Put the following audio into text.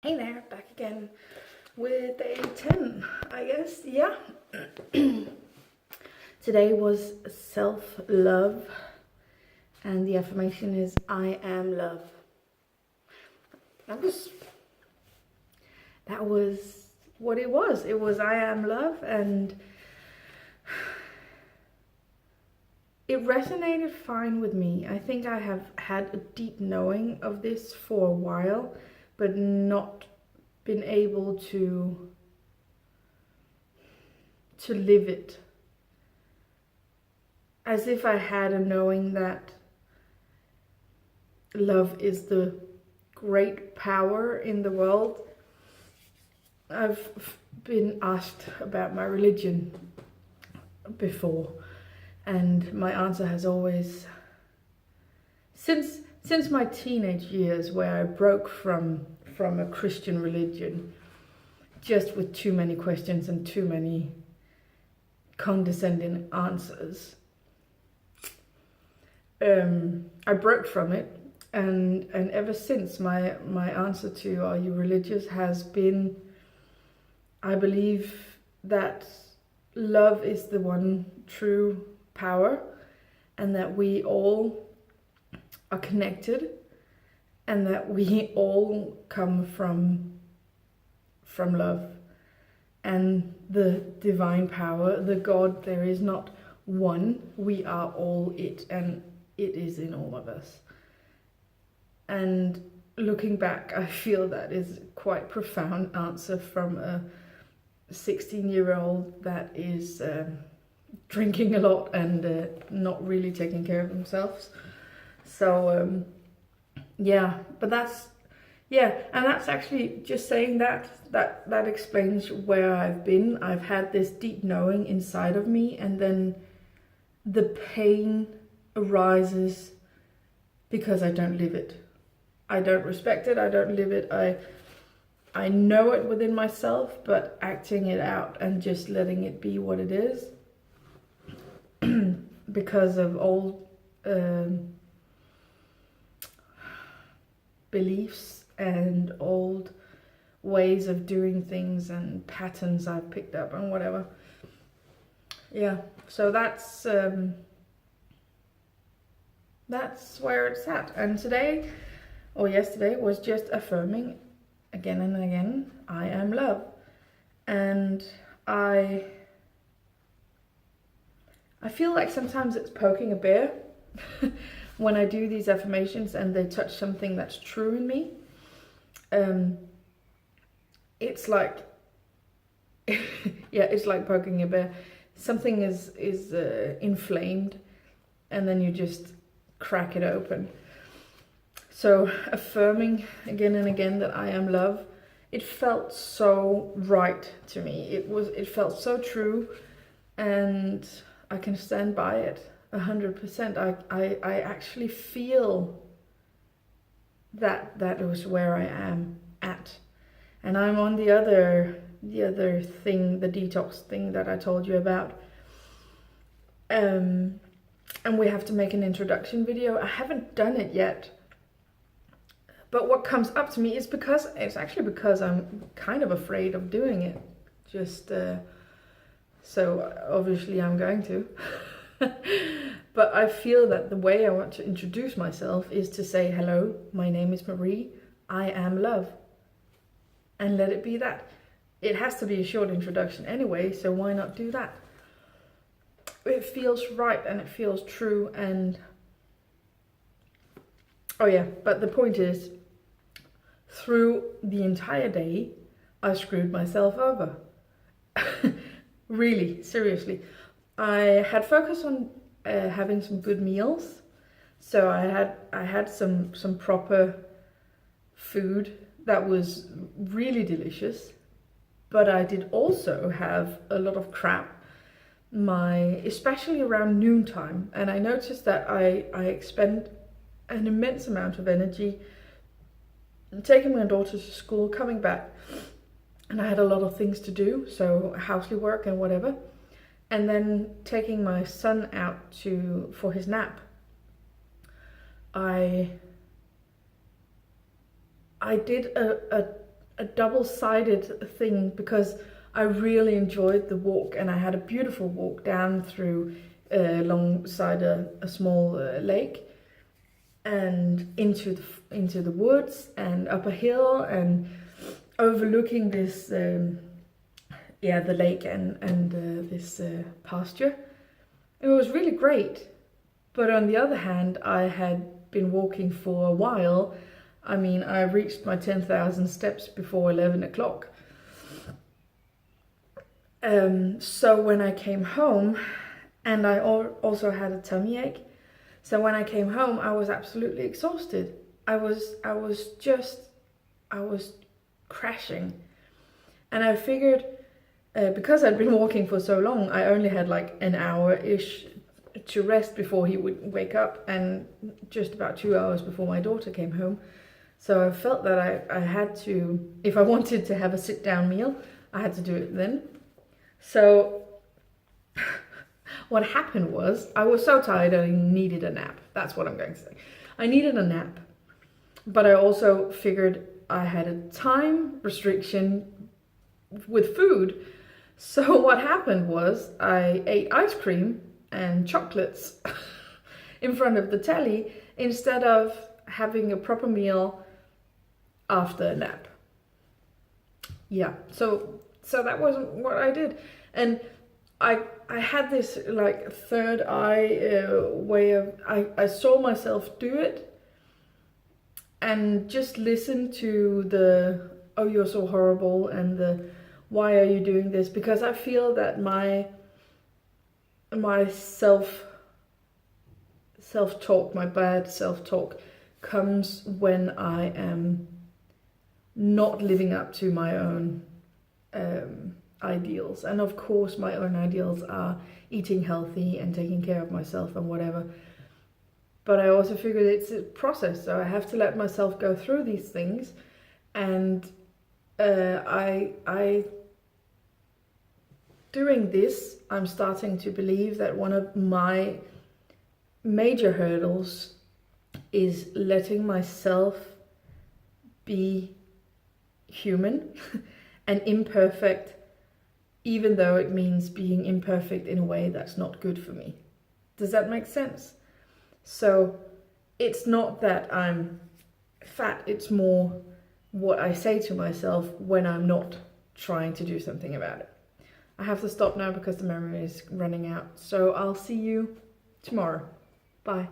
Hey there, back again with day 10, I guess. Yeah. Today was self-love, and the affirmation is I am love. That was what it was. It was I am love, and it resonated fine with me. I think I have had a deep knowing of this for a while, but not been able to live it. As if I had a knowing that love is the great power in the world. I've been asked about my religion before, and my answer has always, since my teenage years, where I broke from a Christian religion, just with too many questions and too many condescending answers, I broke from it, and ever since my answer to "Are you religious?" has been, I believe that love is the one true power, and that we all are connected, and that we all come from love and the divine power, the God. There is not one, we are all it, and it is in all of us. And looking back, I feel that is quite profound answer from a 16-year-old that is drinking a lot and not really taking care of themselves. So yeah, but that's, yeah, and that's actually just saying that explains where I've been. I've had this deep knowing inside of me, and then the pain arises because I don't live it. I don't respect it, I don't live it. I know it within myself, but acting it out and just letting it be what it is because of old beliefs and old ways of doing things and patterns I've picked up and whatever. Yeah, so that's where it's at. And today, or yesterday, was just affirming again and again, I am love. And I feel like sometimes it's poking a bear when I do these affirmations and they touch something that's true in me. It's like, yeah, it's like poking a bear. Something is inflamed, and then you just crack it open. So affirming again and again that I am love, it felt so right to me. It felt so true, and I can stand by it 100%. I actually feel that was where I am at. And I'm on the other thing, the detox thing that I told you about. And we have to make an introduction video. I haven't done it yet. But what comes up to me is it's actually because I'm kind of afraid of doing it. Just so obviously I'm going to. But I feel that the way I want to introduce myself is to say, hello, my name is Marie, I am love. And let it be that. It has to be a short introduction anyway, so why not do that? It feels right and it feels true. And oh yeah, but the point is, through the entire day, I screwed myself over. Really, seriously. I had focused on having some good meals. So I had some proper food that was really delicious. But I did also have a lot of crap, especially around noontime. And I noticed that I expend an immense amount of energy taking my daughter to school, coming back, and I had a lot of things to do, so housely work and whatever, and then taking my son out for his nap. I did a a double-sided thing, because I really enjoyed the walk, and I had a beautiful walk down through alongside a small lake and into the woods and up a hill and overlooking this the lake and this pasture. It was really great. But on the other hand, I had been walking for a while. I mean, I reached my 10,000 steps before 11 o'clock. So when I came home, and I also had a tummy ache. So when I came home, I was absolutely exhausted. I was crashing. And I figured, because I'd been walking for so long, I only had like an hour-ish to rest before he would wake up, and just about 2 hours before my daughter came home. So I felt that I had to, if I wanted to have a sit-down meal, I had to do it then. So what happened was, I was so tired I needed a nap. That's what I'm going to say. I needed a nap, but I also figured I had a time restriction with food. So what happened was, I ate ice cream and chocolates in front of the telly instead of having a proper meal after a nap. Yeah, so that wasn't what I did. And I had this like third eye way of, I saw myself do it and just listen to the, oh, you're so horrible, and the, why are you doing this? Because I feel that my self-talk, my bad self-talk, comes when I am not living up to my own ideals. And of course my own ideals are eating healthy and taking care of myself and whatever. But I also figured it's a process, so I have to let myself go through these things. And I doing this, I'm starting to believe that one of my major hurdles is letting myself be human and imperfect, even though it means being imperfect in a way that's not good for me. Does that make sense? So it's not that I'm fat, it's more what I say to myself when I'm not trying to do something about it. I have to stop now because the memory is running out. So I'll see you tomorrow. Bye.